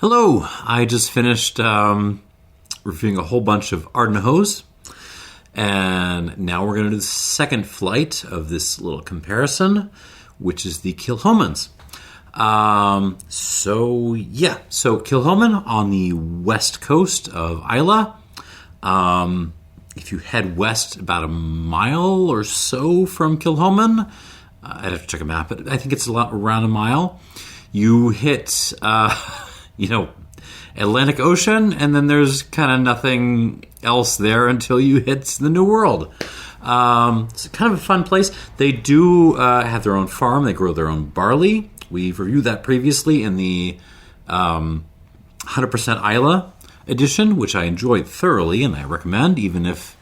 Hello, I just finished reviewing a whole bunch of Ardnahoes, and now we're going to do the second flight of this little comparison, which is the Kilchomans. So Kilchoman on the west coast of Islay. If you head west about a mile or so from Kilchoman, I'd have to check a map, but I think it's around a mile. You hit, Atlantic Ocean, and then there's kind of nothing else there until you hit the New World. It's kind of a fun place. They do have their own farm. They grow their own barley. We've reviewed that previously in the 100% Islay edition, which I enjoyed thoroughly, and I recommend, even if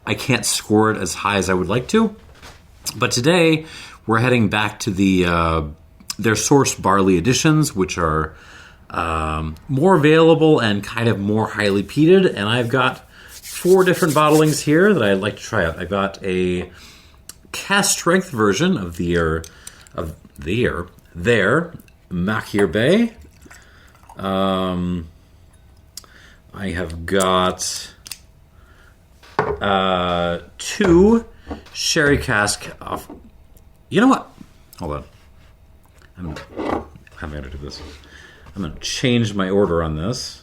I can't score it as high as I would like to. But today, we're heading back to their sourced barley editions, which are more available and kind of more highly peated. And I've got 4 different bottlings here that I'd like to try out. I've got a cask strength version of their Machir Bay. I have got 2 sherry cask off. You know what? Hold on. How am I going to do this? I'm going to change my order on this.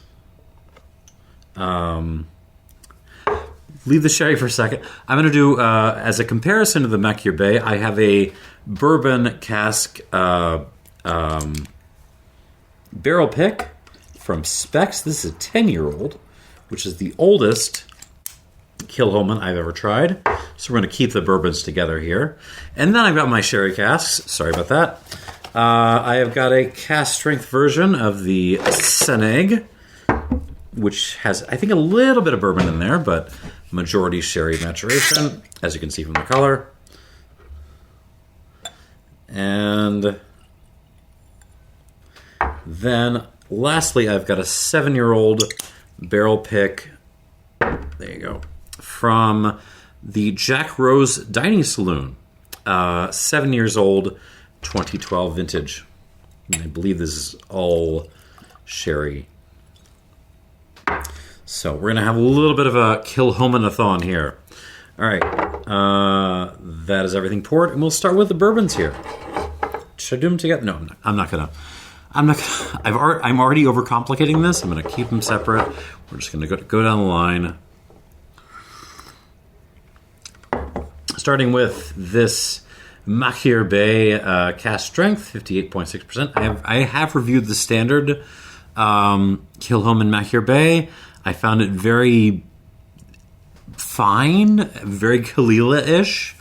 Leave the sherry for a second. I'm going to do, as a comparison to the Machir Bay, I have a bourbon cask barrel pick from Spec. This is a 10-year-old, which is the oldest Kilchoman I've ever tried. So we're going to keep the bourbons together here. And then I've got my sherry casks. Sorry about that. I have got a cask strength version of the Sanaig, which has, I think, a little bit of bourbon in there, but majority sherry maturation, as you can see from the color. And then, lastly, I've got a 7-year-old barrel pick, there you go, from the Jack Rose Dining Saloon, 7 years old, 2012 vintage. And I believe this is all sherry. So we're going to have a little bit of a Kilchoman-a-thon here. All right, that is everything poured, and we'll start with the bourbons here. Should I do them together? No, I'm not gonna. I'm already overcomplicating this. I'm going to keep them separate. We're just going to go down the line. Starting with this Machir Bay cask strength, 58.6%. I have reviewed the standard Kilchoman Machir Bay. I found it very fine, very Caol Ila-ish,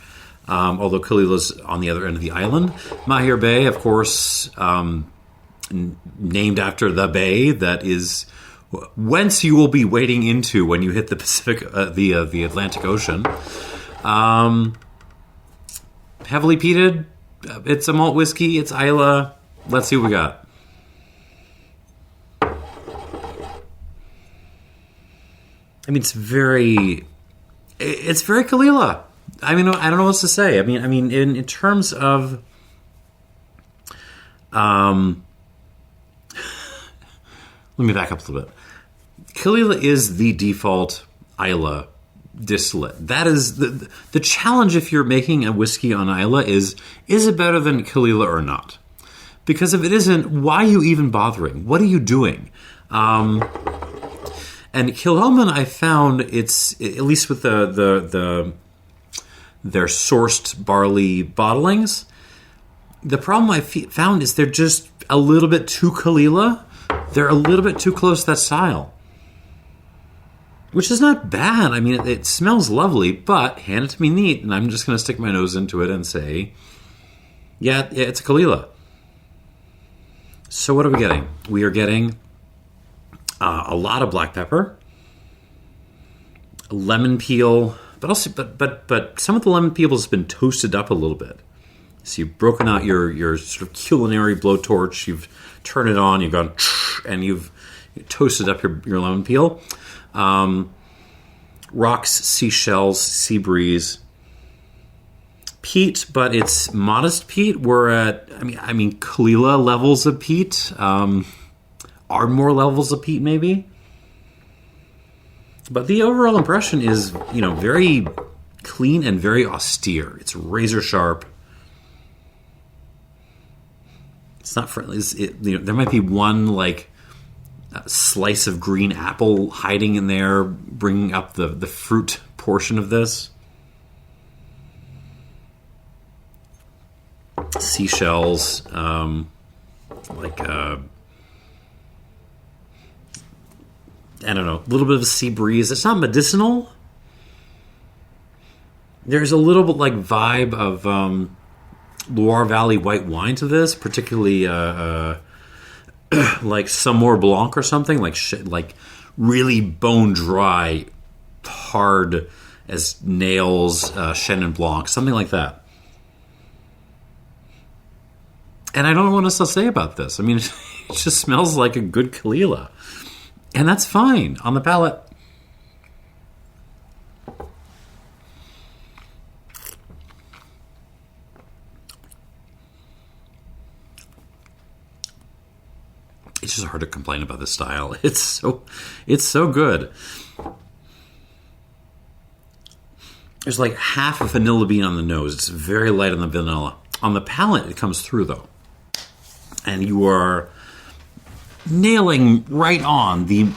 although Caol Ila's on the other end of the island. Machir Bay, of course, named after the bay that is whence you will be wading into when you hit the Pacific, the Atlantic Ocean. Heavily peated. It's a malt whiskey. It's Islay. Let's see what we got. I mean, it's very Caol Ila. I mean, I don't know what else to say. I mean, in terms of, let me back up a little bit. Caol Ila is the default Islay distillate. That is the challenge if you're making a whiskey on Islay is it better than Caol Ila or not? Because if it isn't, why are you even bothering? What are you doing? And Kilchoman, I found it's, at least with their sourced barley bottlings, the problem I found is they're just a little bit too Caol Ila. They're a little bit too close to that style. Which is not bad. I mean, it smells lovely, but hand it to me neat, and I'm just going to stick my nose into it and say, yeah, it's a Caol Ila. So what are we getting? We are getting a lot of black pepper, lemon peel, but also, but some of the lemon peel has been toasted up a little bit. So you've broken out your sort of culinary blowtorch. You've turned it on. You've gone and you've toasted up your lemon peel. Rocks, seashells, sea breeze, peat, but it's modest peat. We're at, I mean, Caol Ila levels of peat. are more levels of peat, maybe. But the overall impression is, very clean and very austere. It's razor sharp. It's not friendly. There might be one slice of green apple hiding in there, bringing up the fruit portion of this. Seashells, I don't know, a little bit of a sea breeze. It's not medicinal. There's a little bit vibe of Loire Valley white wine to this, particularly Saumur Blanc or something, like really bone dry, hard as nails, Chenin Blanc, something like that. And I don't know what else to say about this. I mean, it just smells like a good Caol Ila. And that's fine on the palate. It's just hard to complain about this style. It's so good. There's half a vanilla bean on the nose. It's very light on the vanilla. On the palate, it comes through though. And you are nailing right on the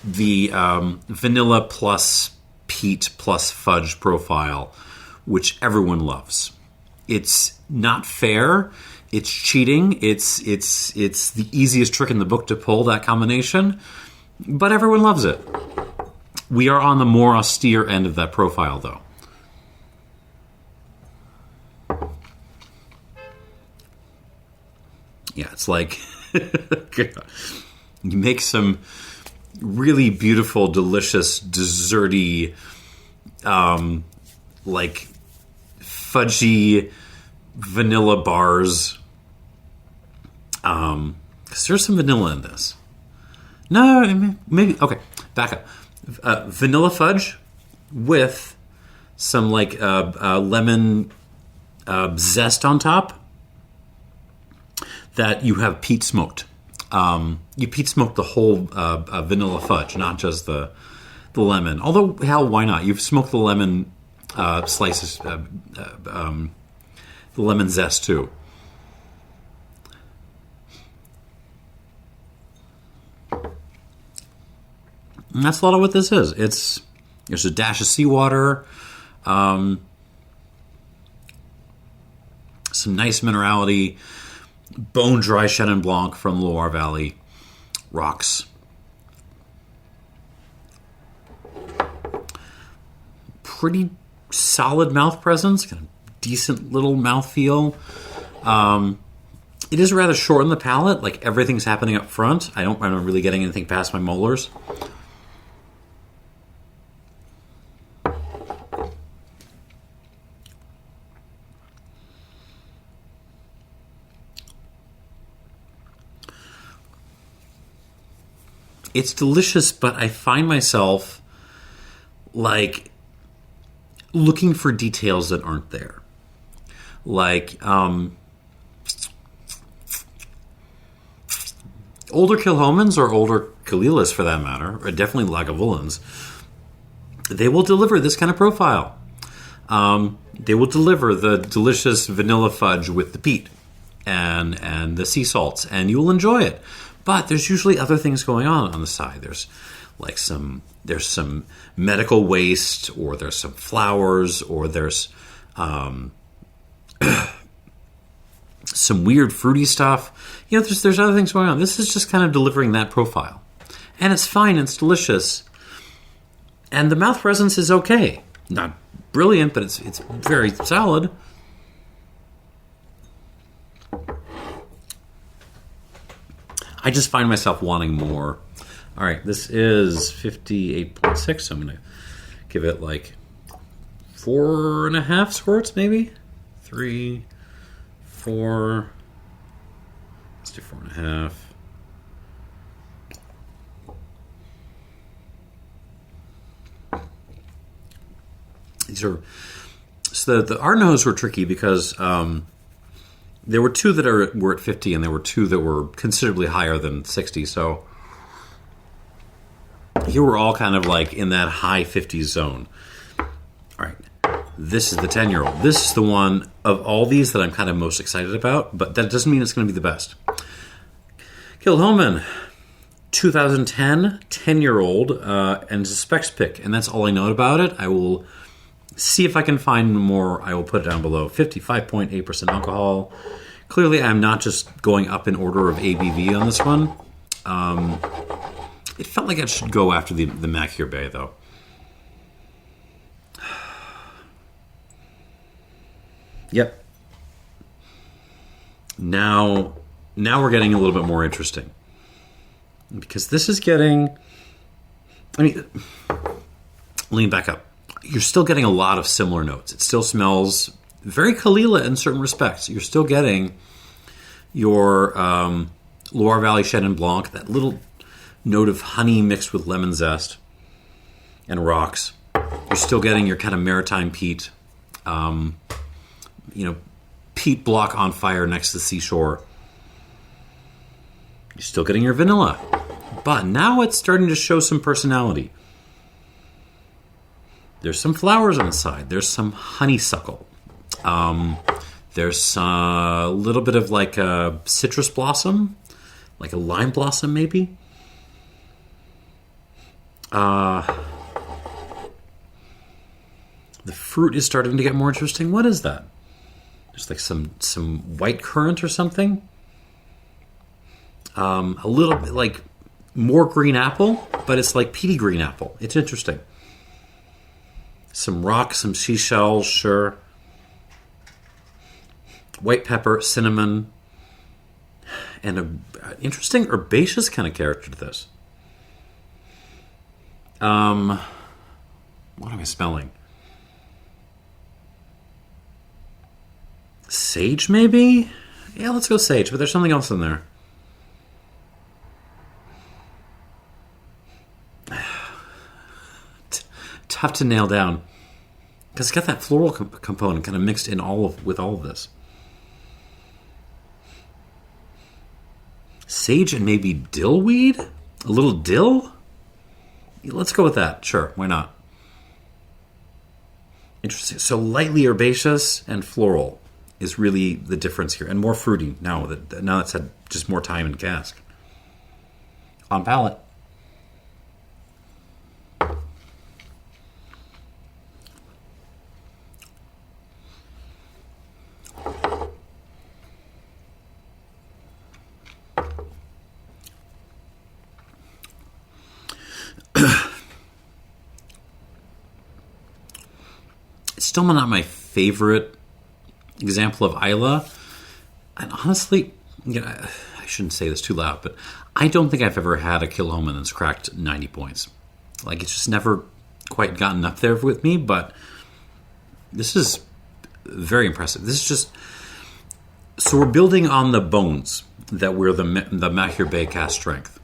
vanilla plus peat plus fudge profile, which everyone loves. It's not fair. It's cheating. It's the easiest trick in the book to pull that combination, but everyone loves it. We are on the more austere end of that profile, though. Yeah, it's you make some really beautiful, delicious, desserty, fudgy vanilla bars. Because there's some vanilla in this. No, maybe. Okay, back up. Vanilla fudge with some lemon zest on top that you have peat smoked. You peat smoked the whole vanilla fudge, not just the lemon. Although, hell, why not? You've smoked the lemon slices, the lemon zest too. And that's a lot of what this is. There's a dash of seawater, some nice minerality, bone dry Chenin Blanc from Loire Valley rocks. Pretty solid mouth presence, kind of decent little mouthfeel. It is rather short in the palate, everything's happening up front. I'm not really getting anything past my molars. It's delicious, but I find myself looking for details that aren't there. Older Kilchomans or older Caol Ilas for that matter, or definitely Lagavulins, they will deliver this kind of profile. They will deliver the delicious vanilla fudge with the peat and the sea salts, and you will enjoy it. But there's usually other things going on the side. There's some medical waste, or there's some flowers, or there's some weird fruity stuff. There's other things going on. This is just kind of delivering that profile, and it's fine. It's delicious, and the mouth presence is okay. Not brilliant, but it's very solid. I just find myself wanting more. All right, this is 58.6, so I'm going to give it 4.5 squirts, maybe? 3, 4. Let's do 4.5. These are... So the Ardnahoes were tricky because... there were two that were at 50, and there were two that were considerably higher than 60. So Here we're all kind of like in that high 50s zone. All right. This is the 10-year-old. This is the one of all these that I'm kind of most excited about, but that doesn't mean it's going to be the best. Kilchoman, 2010, 10-year-old, and it's a Spec pick, and that's all I know about it. I will see if I can find more. I will put it down below. 55.8% alcohol. Clearly, I'm not just going up in order of ABV on this one. It felt like I should go after the Machir Bay, though. Yep. Now we're getting a little bit more interesting. Because this is getting... I mean, lean back up. You're still getting a lot of similar notes. It still smells very Caol Ila in certain respects. You're still getting your Loire Valley Chenin Blanc, that little note of honey mixed with lemon zest and rocks. You're still getting your kind of maritime peat. Peat block on fire next to the seashore. You're still getting your vanilla. But now it's starting to show some personality. There's some flowers on the side. There's some honeysuckle. There's a little bit of like a citrus blossom, like a lime blossom maybe. The fruit is starting to get more interesting. What is that? There's like some white currant or something. A little bit like more green apple, but it's like peaty green apple. It's interesting. Some rock, some seashells, sure. White pepper, cinnamon, and an interesting herbaceous kind of character to this. What am I smelling? Sage, maybe? Yeah, let's go sage, but there's something else in there. Tough to nail down. Because it's got that floral component kind of mixed in with all of this. Sage and maybe dillweed? A little dill? Let's go with that. Sure, why not? Interesting. So lightly herbaceous and floral is really the difference here. And more fruity now it's had just more time in cask. On palate. It's still not my favorite example of Islay. And honestly, I shouldn't say this too loud, but I don't think I've ever had a Kilchoman that's cracked 90 points. Like, it's just never quite gotten up there with me, but this is very impressive. This is just... So we're building on the bones that were the Machir Bay cask strength.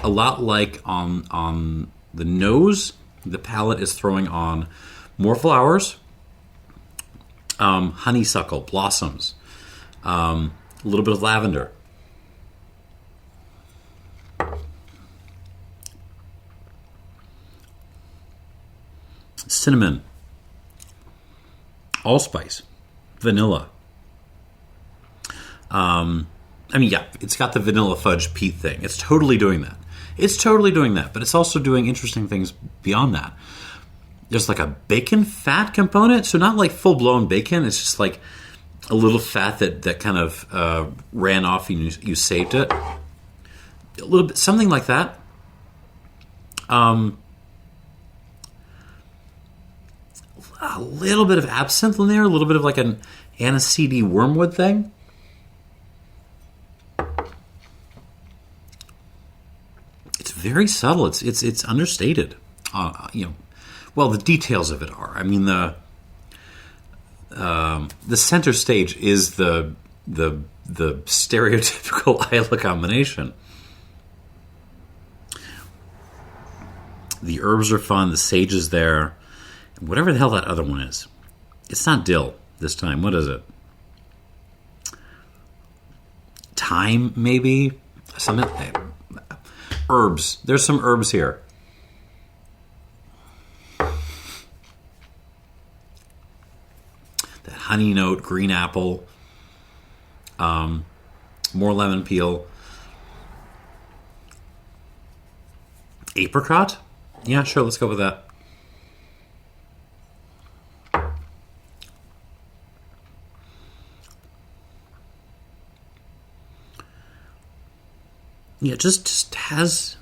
A lot like on the nose, the palate is throwing on more flowers, honeysuckle, blossoms, a little bit of lavender. Cinnamon, allspice, vanilla. It's got the vanilla fudge peat thing. It's totally doing that. But it's also doing interesting things beyond that. There's like a bacon fat component, so not like full-blown bacon. It's just like a little fat that kind of ran off and you saved it. A little bit, something like that. A little bit of absinthe in there, a little bit of like an aniseedy wormwood thing. It's very subtle. It's understated. Well, the details of it are. I mean, the center stage is the stereotypical Islay combination. The herbs are fun. The sage is there. Whatever the hell that other one is. It's not dill this time. What is it? Thyme, maybe? Something. Herbs. There's some herbs here. honey note, green apple, more lemon peel. Apricot? Yeah, sure, let's go with that. Yeah, it just has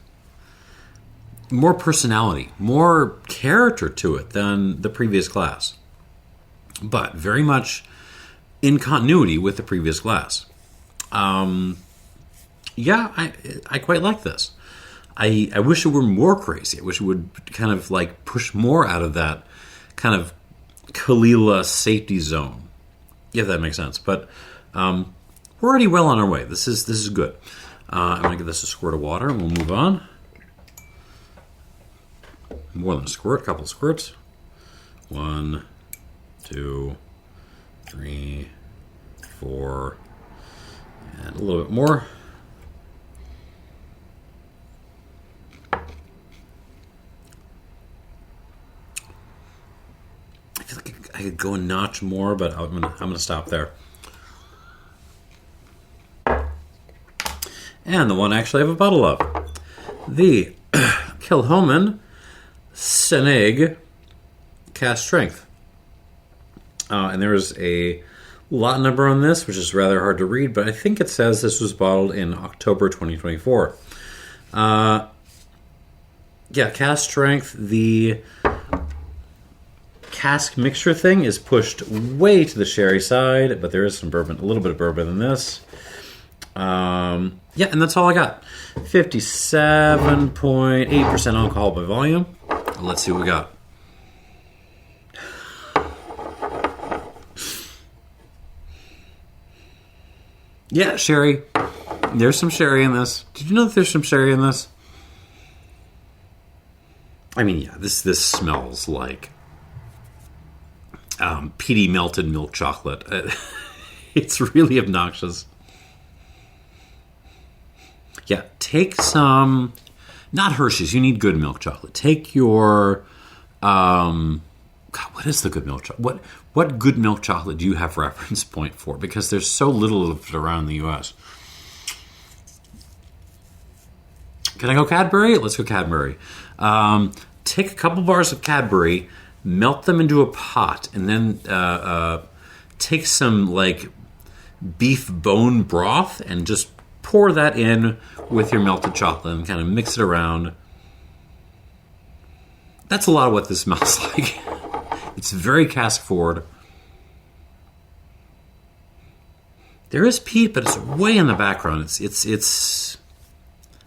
more personality, more character to it than the previous glass. But very much in continuity with the previous glass. Yeah, I quite like this. I wish it were more crazy. I wish it would kind of like push more out of that kind of Caol Ila safety zone, if that makes sense. But we're already well on our way. This is good. I'm going to give this a squirt of water, and we'll move on. More than a squirt, a couple of squirts. 1, 2, 3, 4, and a little bit more. I feel like I could go a notch more, but I'm gonna stop there. And the one I actually have a bottle of. The Kilchoman Sanaig Cask Strength. And there is a lot number on this, which is rather hard to read, but I think it says this was bottled in October 2024. Yeah, Cask Strength. The cask mixture thing is pushed way to the sherry side, but there is some bourbon, a little bit of bourbon in this. Yeah, and that's all I got. 57.8% alcohol by volume. Let's see what we got. Yeah, sherry. There's some sherry in this. Did you know that there's some sherry in this? I mean, yeah, this smells like peaty melted milk chocolate. It's really obnoxious. Yeah, take some, not Hershey's, you need good milk chocolate. Take your, God, what is the good milk chocolate? What good milk chocolate do you have reference point for? Because there's so little of it around in the U.S. Can I go Cadbury? Let's go Cadbury. Take a couple bars of Cadbury, melt them into a pot, and then take some, like, beef bone broth and just pour that in with your melted chocolate and kind of mix it around. That's a lot of what this smells like. It's very cask forward. There is peat, but it's way in the background. It's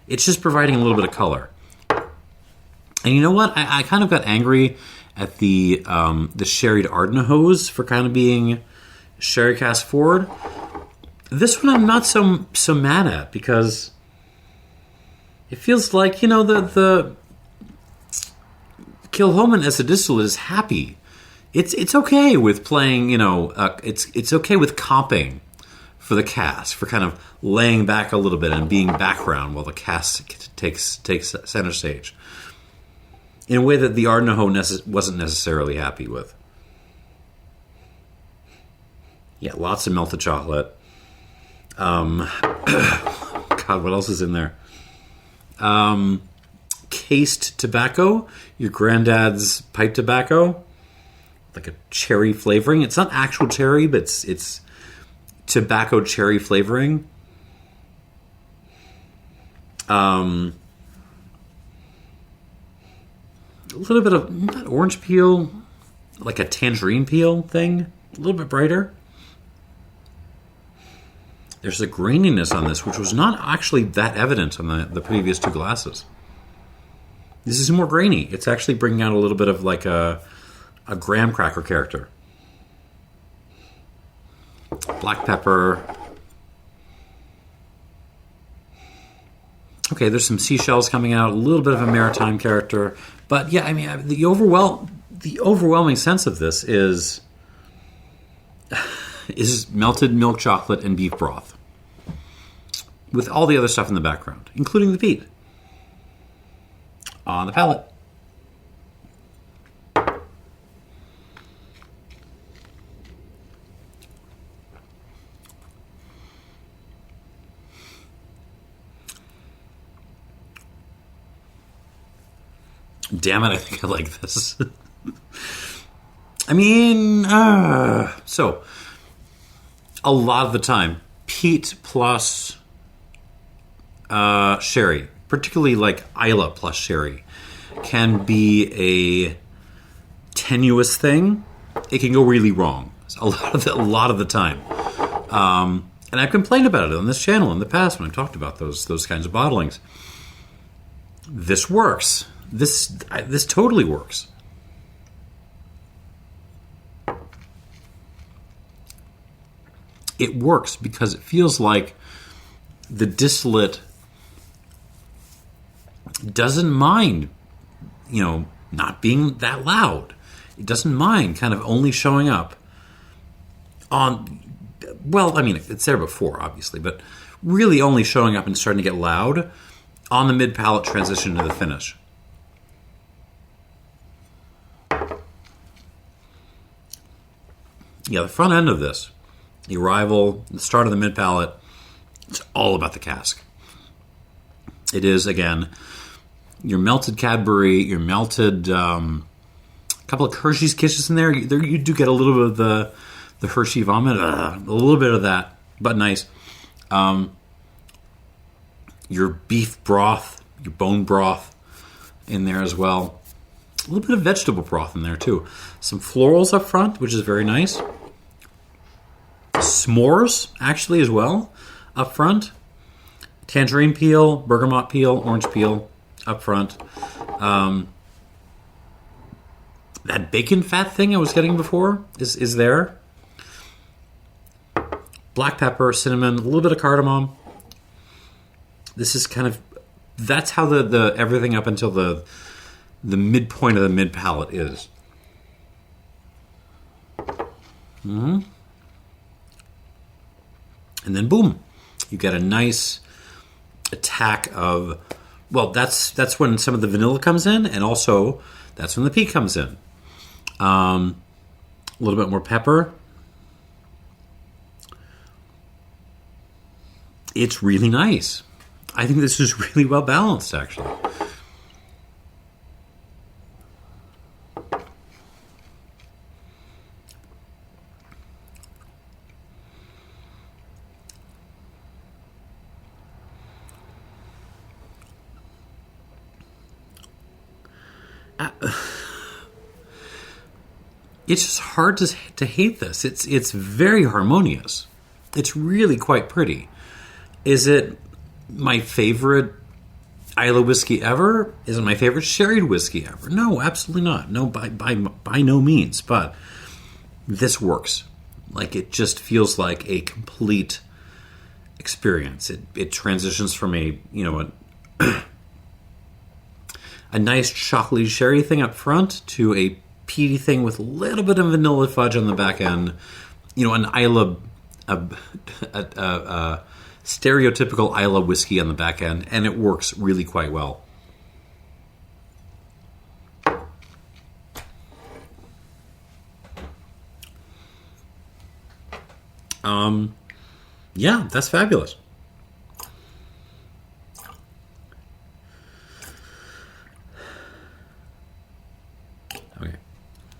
just providing a little bit of color. And you know what? I kind of got angry at the sherried Ardnahoes for kind of being sherry cask forward. This one I'm not so mad at, because it feels like, you know, the Kilchoman as a distillate is happy. It's okay with playing, you know, it's okay with comping for the cask, for kind of laying back a little bit and being background while the cask takes center stage, in a way that the Ardnahoe wasn't necessarily happy with. Yeah, lots of melted chocolate. God, what else is in there? Cased tobacco, your granddad's pipe tobacco, like a cherry flavoring. It's not actual cherry, but it's tobacco cherry flavoring. A little bit of, not orange peel, like a tangerine peel thing, a little bit brighter. There's a graininess on this, which was not actually that evident on the previous two glasses. This is more grainy. It's actually bringing out a little bit of like a graham cracker character. Black pepper. Okay, there's some seashells coming out, a little bit of a maritime character. But yeah, I mean, the overwhelming sense of this is melted milk chocolate and beef broth, with all the other stuff in the background, including the peat on the palate. Damn it, I think I like this. I mean, so a lot of the time, peat plus sherry, particularly like Isla plus sherry, can be a tenuous thing. It can go really wrong a lot of the time. And I've complained about it on this channel in the past when I've talked about those kinds of bottlings. This works. This totally works. It works because it feels like the distillate doesn't mind, not being that loud. It doesn't mind kind of only showing up on, well, I mean, it's there before, obviously, but really only showing up and starting to get loud on the mid-palate transition to the finish. Yeah, the front end of this, the arrival, the start of the mid-palate, it's all about the cask. It is, again, your melted Cadbury, your melted, a couple of Hershey's Kisses in there. You do get a little bit of the Hershey vomit, a little bit of that, but nice. Your beef broth, your bone broth in there as well. A little bit of vegetable broth in there too. Some florals up front, which is very nice. S'mores, actually, as well, up front. Tangerine peel, bergamot peel, orange peel up front. That bacon fat thing I was getting before is there. Black pepper, cinnamon, a little bit of cardamom. This is kind of, that's how the everything up until the midpoint of the mid palate is. Mm-hmm. And then boom, you get a nice attack of, well, that's when some of the vanilla comes in, and also that's when the peat comes in. A little bit more pepper. It's really nice. I think this is really well balanced, actually. It's just hard to hate this. It's very harmonious. It's really quite pretty. Is it my favorite Islay whiskey ever? Is it my favorite sherried whiskey ever? No, absolutely not. No, by no means. But this works. Like, it just feels like a complete experience. It transitions from a nice chocolatey sherry thing up front to a peaty thing with a little bit of vanilla fudge on the back end. An Islay, a stereotypical Islay whiskey on the back end, and it works really quite well. Yeah, that's fabulous. Okay,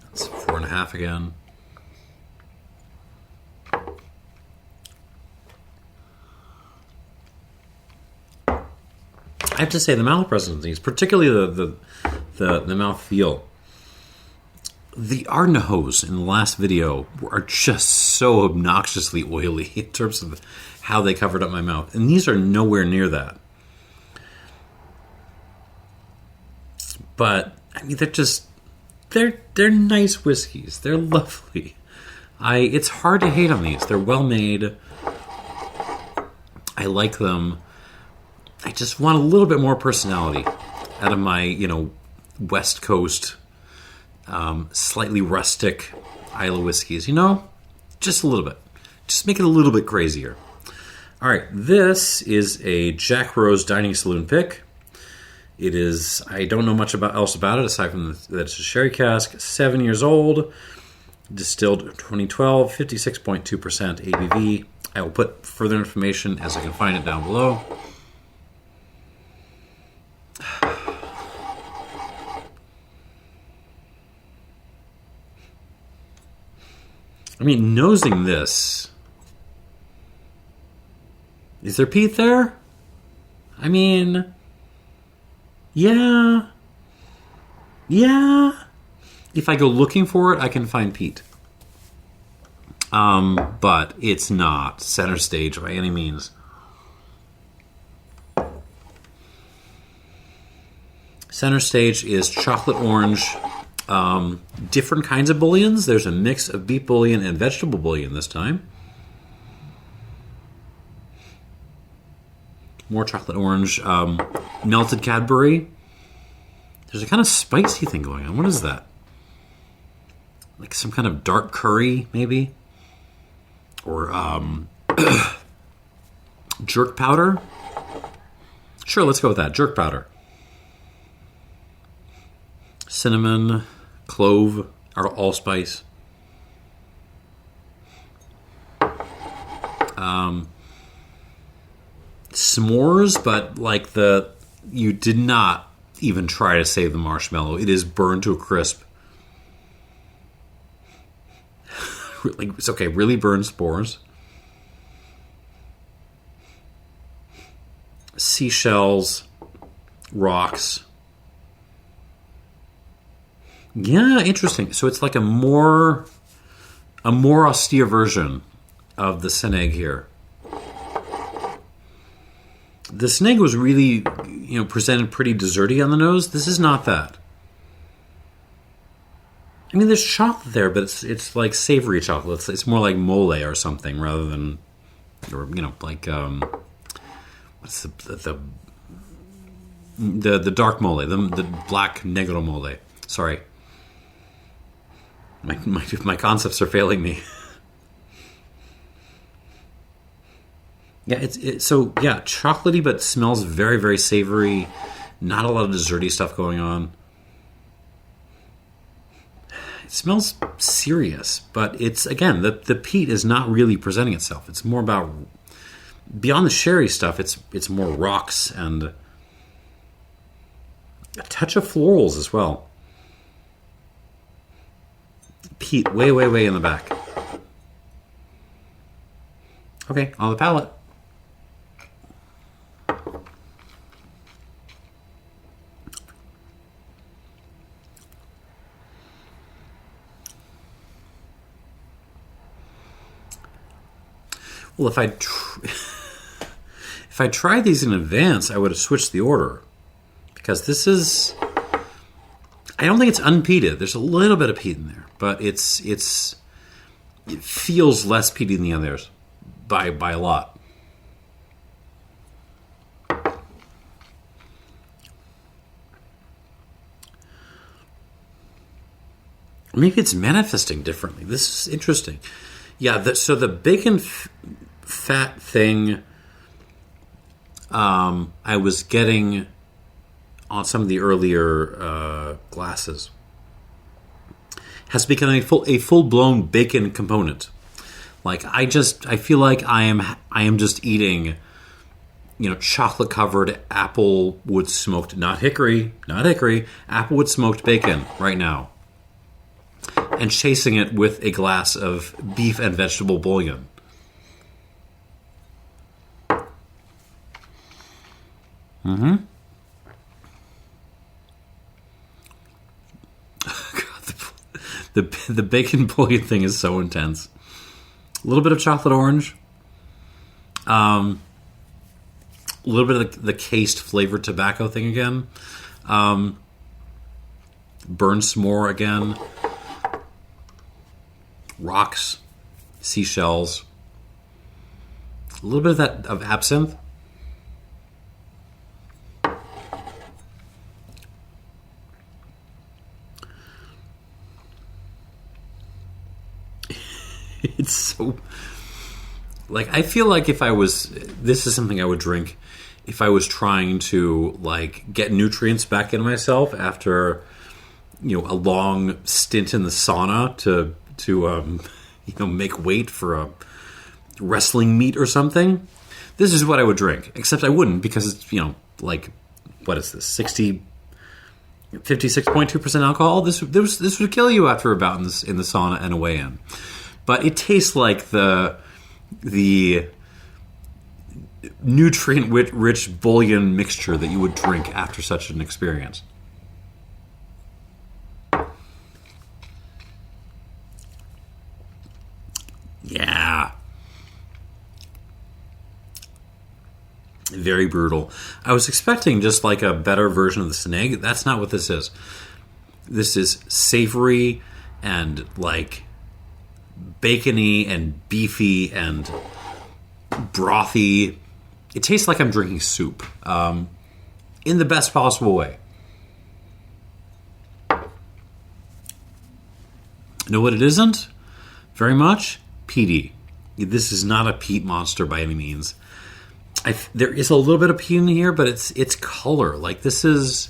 that's 4.5 again. I have to say, the mouth presence of these, particularly the mouth feel. The Ardnahoes in the last video are just so obnoxiously oily in terms of how they covered up my mouth, and these are nowhere near that. But I mean, they're nice whiskeys. They're lovely. It's hard to hate on these. They're well made. I like them. I just want a little bit more personality out of my, West Coast, slightly rustic Islay whiskeys. Just a little bit. Just make it a little bit crazier. All right, this is a Jack Rose Dining Saloon pick. It is, I don't know much else about it aside from that it's a sherry cask, 7 years old, distilled 2012, 56.2% ABV. I will put further information as I can find it down below. I mean, nosing this, is there peat there? I mean, yeah. If I go looking for it, I can find peat. But it's not center stage by any means. Center stage is chocolate orange. Different kinds of bouillons. There's a mix of beef bouillon and vegetable bouillon this time. More chocolate orange. Melted Cadbury. There's a kind of spicy thing going on. What is that? Like some kind of dark curry, maybe? Or jerk powder? Sure, let's go with that. Jerk powder. Cinnamon, clove, allspice. S'mores, but like you did not even try to save the marshmallow. It is burned to a crisp. It's okay, really burned s'mores. Seashells, rocks. Yeah, interesting. So it's like a more austere version of the Sanaig here. The Sanaig was really, presented pretty desserty on the nose. This is not that. I mean, there's chocolate there, but it's like savory chocolate. It's more like mole or something rather than, like what's the dark mole, the black negro mole. Sorry, my concepts are failing me. Yeah, it's chocolatey, but smells very, very savory. Not a lot of desserty stuff going on. It smells serious, but it's, again, the peat is not really presenting itself. It's more about, beyond the sherry stuff, it's more rocks and a touch of florals as well. Peat way, way, way in the back. Okay, on the palate. Well, if I tried these in advance, I would have switched the order. Because this is... I don't think it's unpeated. There's a little bit of peat in there. But it feels less peaty than the others. By a lot. Maybe it's manifesting differently. This is interesting. Yeah, so the bacon... fat thing I was getting on some of the earlier glasses has become a full-blown bacon component. Like I feel like I am just eating, chocolate covered applewood smoked, not hickory, applewood smoked bacon right now, and chasing it with a glass of beef and vegetable bouillon. Mm-hmm. God, the bacon bouillon thing is so intense. A little bit of chocolate orange. A little bit of the cased flavored tobacco thing again. Burnt s'more again. Rocks. Seashells. A little bit of absinthe. It's so... I feel like this is something I would drink if I was trying to, get nutrients back in myself after, a long stint in the sauna to make weight for a wrestling meet or something. This is what I would drink. Except I wouldn't, because it's, what is this? 56.2% alcohol? This would kill you after a bout in the sauna and a weigh-in. but it tastes like the nutrient-rich bouillon mixture that you would drink after such an experience. Yeah. Very brutal. I was expecting just like a better version of the Sanaig. That's not what this is. This is savory and like bacony and beefy and brothy. It tastes like I'm drinking soup in the best possible way. You know what it isn't? Very much? Peaty. This is not a peat monster by any means. There is a little bit of peat in here, but it's color. Like this is...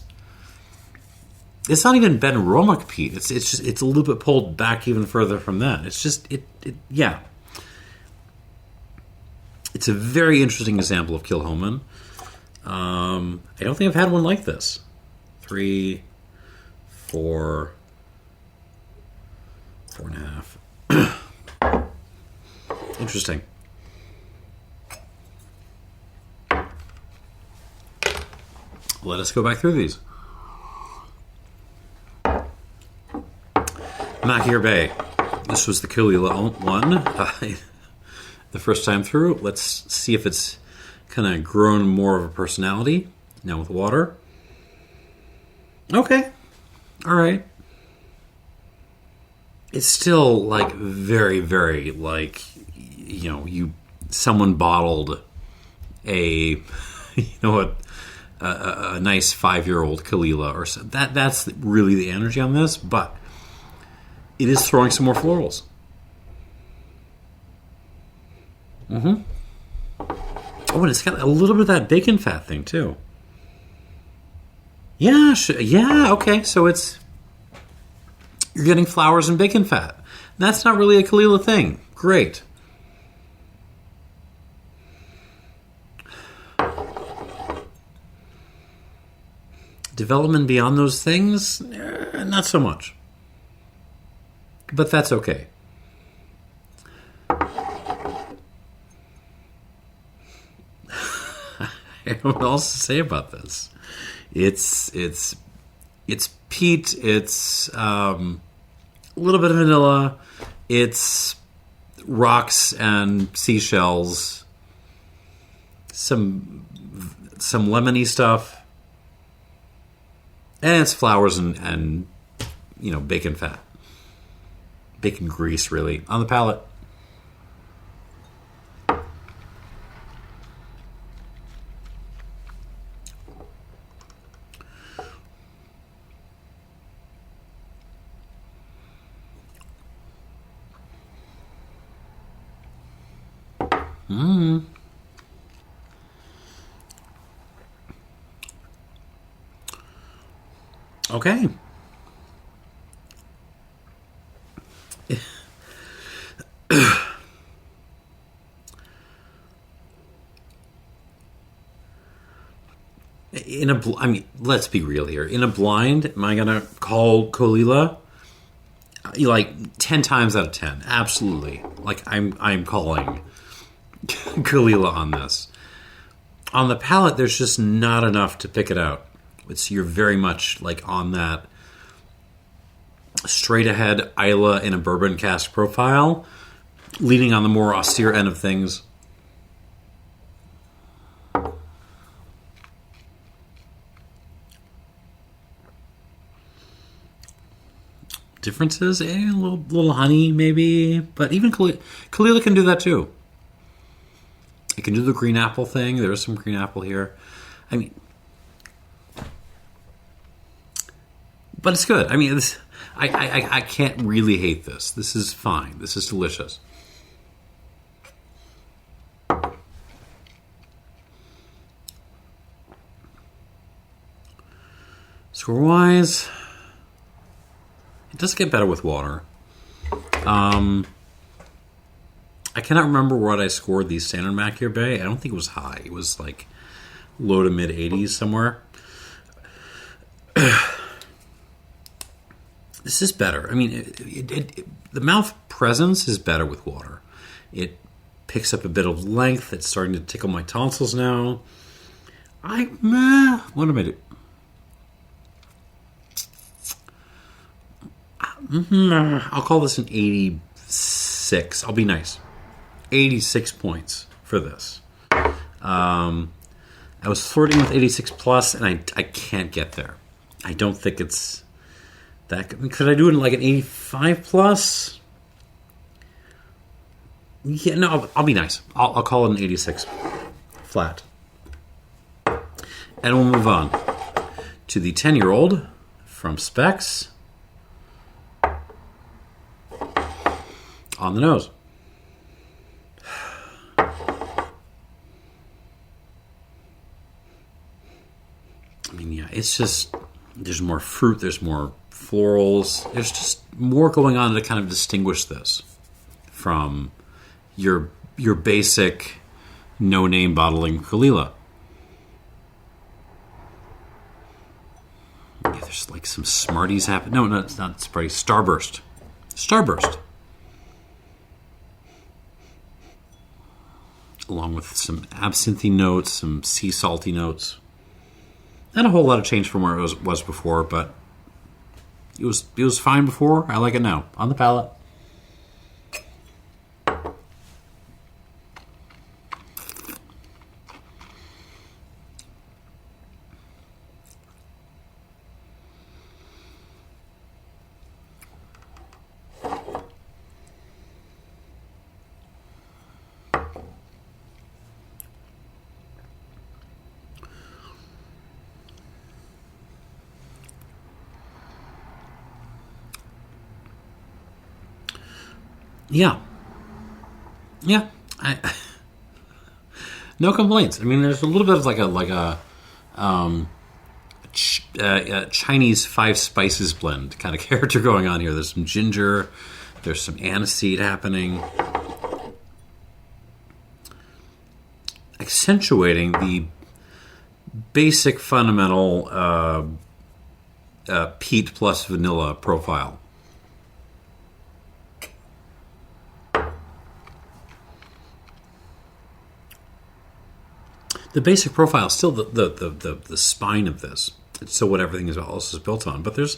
It's not even Ben Romack peat. It's a little bit pulled back even further from that. It's just... Yeah. It's a very interesting example of Kilchoman. I don't think I've had one like this. 3, 4, 4.5. Interesting. Let us go back through these. Machir Bay. This was the Caol Ila one. The first time through. Let's see if it's kind of grown more of a personality now with water. Okay. All right. It's still like very, very like, you know, someone bottled a nice 5-year-old Caol Ila or so. That's really the energy on this, but it is throwing some more florals. Mm-hmm. Oh, and it's got a little bit of that bacon fat thing too. Yeah, yeah. Okay, so you're getting flowers and bacon fat. That's not really a Caol Ila thing. Great. Development beyond those things, not so much. But that's okay. I don't know what else to say about this. It's peat. It's a little bit of vanilla. It's rocks and seashells. Some lemony stuff, and it's flowers and bacon fat, bacon grease, really on the palate. Okay. Let's be real here. In a blind, am I gonna call Caol Ila? Like 10 times out of 10, absolutely. Like I'm calling Caol Ila on this. On the palate, there's just not enough to pick it out. You're very much like on that straight ahead Isla in a bourbon cask profile, leaning on the more austere end of things. Differences, a little honey maybe, but even Caol Ila can do that too. It can do the green apple thing. There's some green apple here. But it's good. I can't really hate this. This is fine. This is delicious. Score-wise, it does get better with water. I cannot remember what I scored these standard Machir Bay. I don't think it was high. It was like low to mid 80s somewhere. This is better. I mean, the mouth presence is better with water. It picks up a bit of length. It's starting to tickle my tonsils now. What am I doing? I'll call this an 86. I'll be nice. 86 points for this. I was flirting with 86 plus, and I can't get there. I don't think it's that good. Could I do it in like an 85 plus? Yeah, no, I'll be nice. I'll call it an 86 flat. And we'll move on to the 10-year-old from Specs. On the nose. I mean, yeah, it's just, there's more fruit, there's more florals, there's just more going on to kind of distinguish this from your basic no-name bottling Caol Ila. Yeah, there's like some Smarties happen. No, it's not Smarties. Starburst. Along with some absinthe notes, some sea salty notes. Not a whole lot of change from where it was before, but it was fine before. I like it now. On the palate. Yeah. No complaints. I mean, there's a little bit of like a Chinese five spices blend kind of character going on here. There's some ginger, there's some aniseed happening, accentuating the basic fundamental peat plus vanilla profile. The basic profile is still the spine of this. It's still what everything else is built on. But there's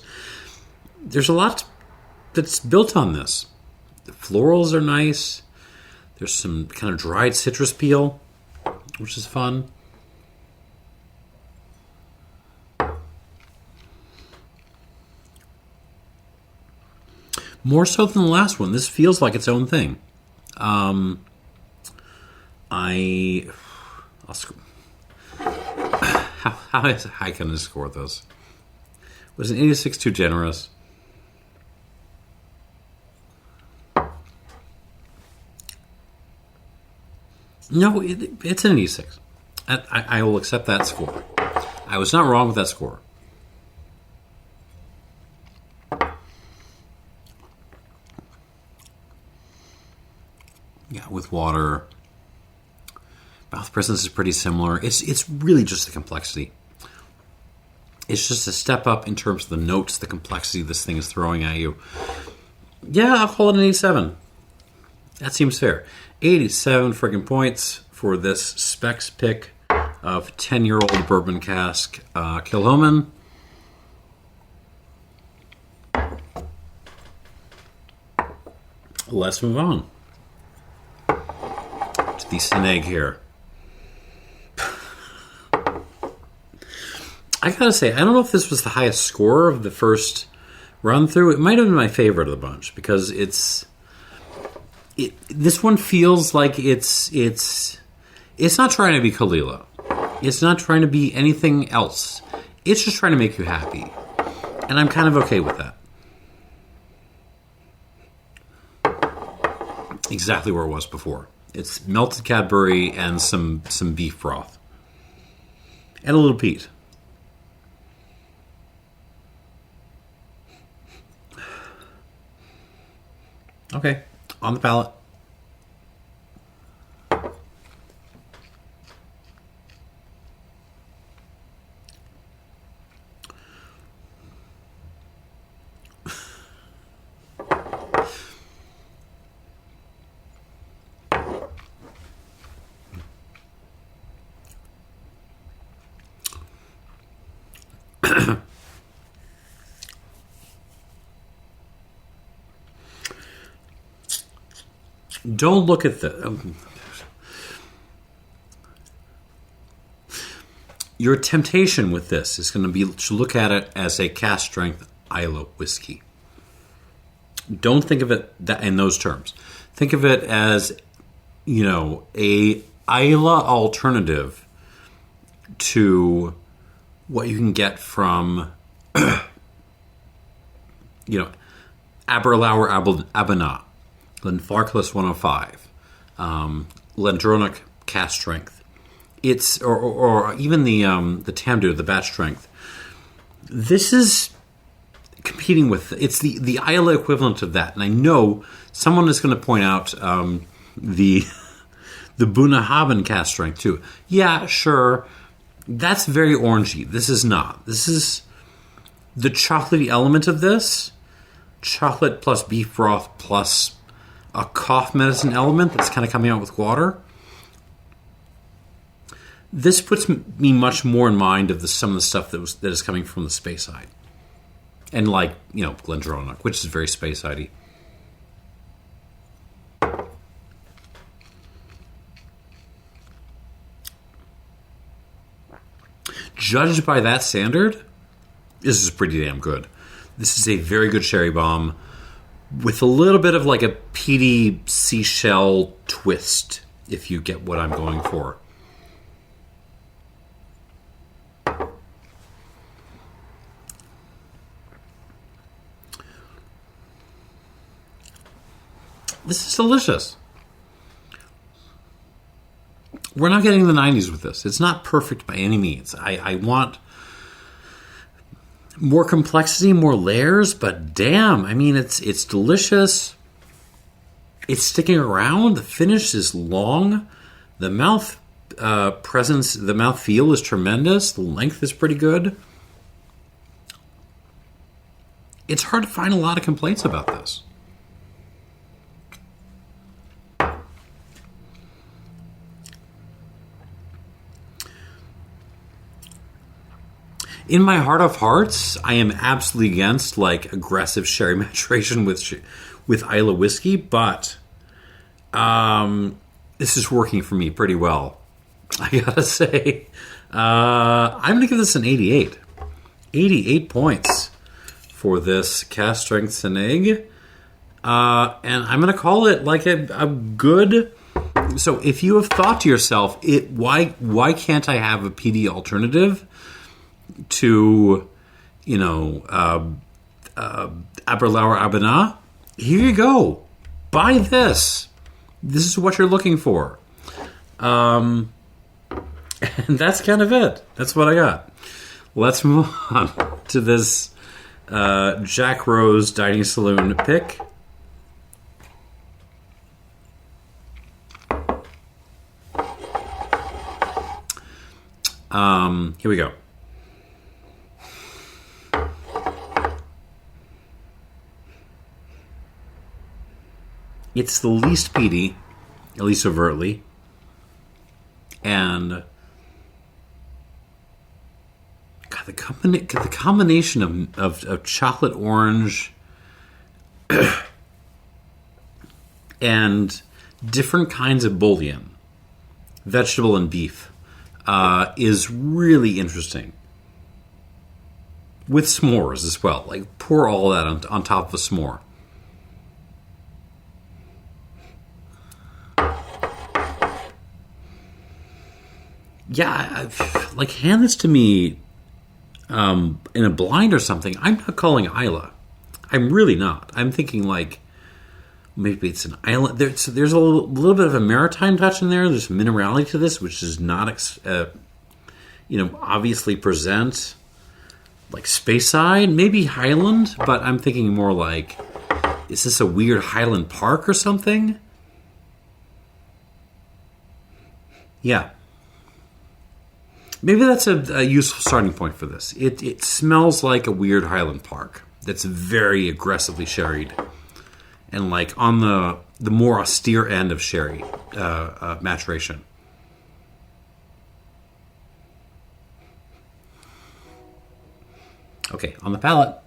a lot that's built on this. The florals are nice. There's some kind of dried citrus peel, which is fun. More so than the last one. This feels like its own thing. How high can I score this? Was an 86 too generous? No, it's an 86. I will accept that score. I was not wrong with that score. Yeah, with water. Mouth presence is pretty similar. It's really just the complexity. It's just a step up in terms of the notes, the complexity this thing is throwing at you. Yeah, I'll call it an 87. That seems fair. 87 friggin' points for this Specs pick of 10-year-old bourbon cask Kilchoman. Let's move on to the Sanaig here. I gotta say, I don't know if this was the highest score of the first run through. It might have been my favorite of the bunch because this one feels like it's not trying to be Caol Ila. It's not trying to be anything else. It's just trying to make you happy, and I'm kind of okay with that. Exactly where it was before. It's melted Cadbury and some beef broth and a little peat. Okay, on the palate. Don't look at the... Your temptation with this is going to be to look at it as a cask strength Islay whiskey. Don't think of it in those terms. Think of it as, a Islay alternative to what you can get from, Aberlour Abana, Glenfarclas 105, Glendronach cask strength. It's or even the Tamdhu, the batch strength. This is competing with, it's the Islay equivalent of that, and I know someone is going to point out the Bunnahabhain cask strength too. Yeah, sure, that's very orangey. This is not. This is the chocolatey element of this, chocolate plus beef broth plus a cough medicine element that's kind of coming out with water. This puts me much more in mind of some of the stuff that is coming from the Speyside. And Glendronach, which is very Speyside-y. Judged by that standard, this is pretty damn good. This is a very good sherry bomb with a little bit of like a peaty seashell twist, if you get what I'm going for. This is delicious. We're not getting the 90s with this. It's not perfect by any means. I want more complexity, more layers, but damn, I mean, it's delicious. It's sticking around. The finish is long. The mouth presence, the mouth feel is tremendous. The length is pretty good. It's hard to find a lot of complaints about this. In my heart of hearts, I am absolutely against aggressive sherry maturation with Islay whiskey, but this is working for me pretty well. I gotta say, I'm gonna give this an 88. 88 points for this cask strength Sanaig, and I'm gonna call it a good. So, if you have thought to yourself, why can't I have a PD alternative to, Aberlour Abana? Here you go. Buy this. This is what you're looking for. And that's kind of it. That's what I got. Let's move on to this Jack Rose Dining Saloon pick. Here we go. It's the least peaty, at least overtly, and God, the combination of chocolate orange and different kinds of bouillon, vegetable and beef, is really interesting. With s'mores as well, pour all that on top of a s'more. Yeah, hand this to me in a blind or something. I'm not calling Islay. I'm really not. I'm thinking maybe it's an island. There's a little bit of a maritime touch in there. There's minerality to this, which does not, obviously present Speyside, maybe Highland, but I'm thinking more is this a weird Highland Park or something? Yeah. Maybe that's a useful starting point for this. It smells like a weird Highland Park that's very aggressively sherried, and on the more austere end of sherry maturation. Okay, on the palate.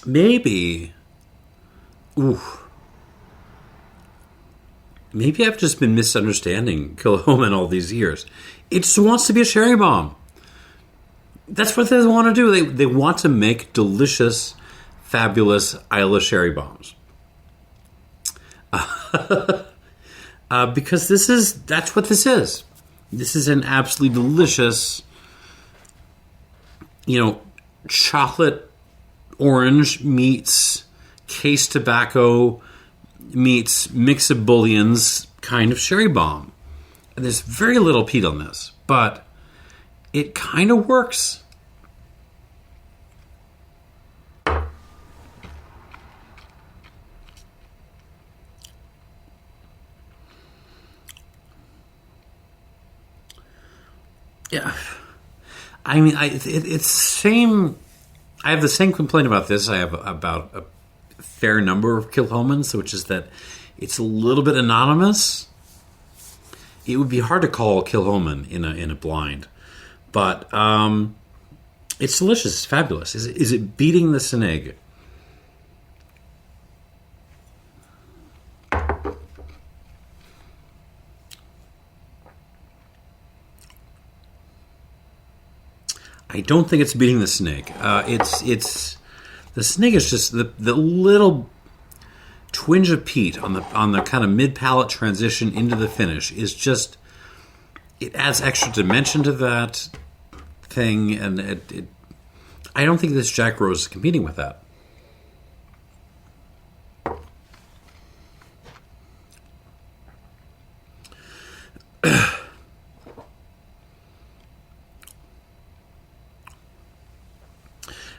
Maybe. Ooh. Maybe I've just been misunderstanding Kilchoman all these years. It just wants to be a sherry bomb. That's what they want to do. They want to make delicious, fabulous Islay sherry bombs. Because that's what this is. This is an absolutely delicious, chocolate orange meets case tobacco meets mix of bullions kind of sherry bomb. And there's very little peat on this, but it kind of works. Yeah, I mean, it's same. I have the same complaint about this. I have about a fair number of Kilchomans, which is that it's a little bit anonymous. It would be hard to call Kilchoman in a blind, but it's delicious. It's fabulous. Is it beating the Sanaig? I don't think it's beating the Sanaig. It's the Sanaig is just the little twinge of peat on the kind of mid palate transition into the finish is just, it adds extra dimension to that thing, and I don't think this Jack Rose is competing with that.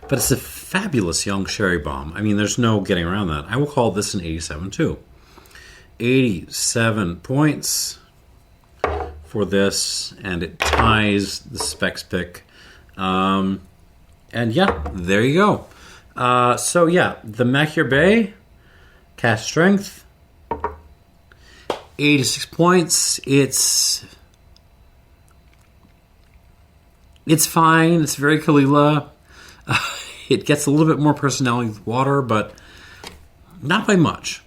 But it's a fabulous young sherry bomb. I mean, there's no getting around that. I will call this an 87 too. 87 points for this, and it ties the Spec pick. And yeah, there you go. So yeah, the Machir Bay cask strength, 86 points. It's fine. It's very Caol Ila. It gets a little bit more personality with water, but not by much.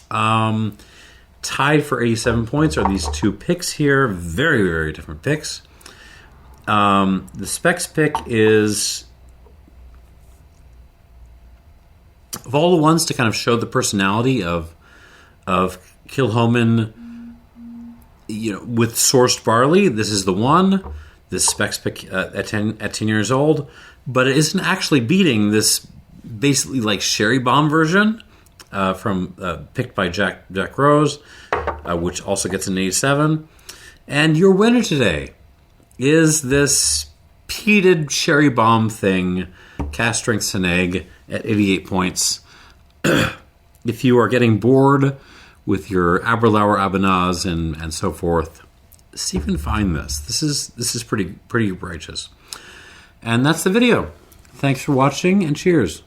Tied for 87 points are these two picks here. Very, very different picks. The Specs pick is, of all the ones to kind of show the personality of Kilchoman, with sourced barley, this is the one. This Specs pick at 10 years old. But it isn't actually beating this basically like sherry bomb version from picked by Jack Rose, which also gets an 87. And your winner today is this peated sherry bomb thing, cask strength Sanaig at 88 points. If you are getting bored with your Aberlour Abanaz and so forth, see if you can find this. This is pretty righteous. And that's the video. Thanks for watching, and cheers.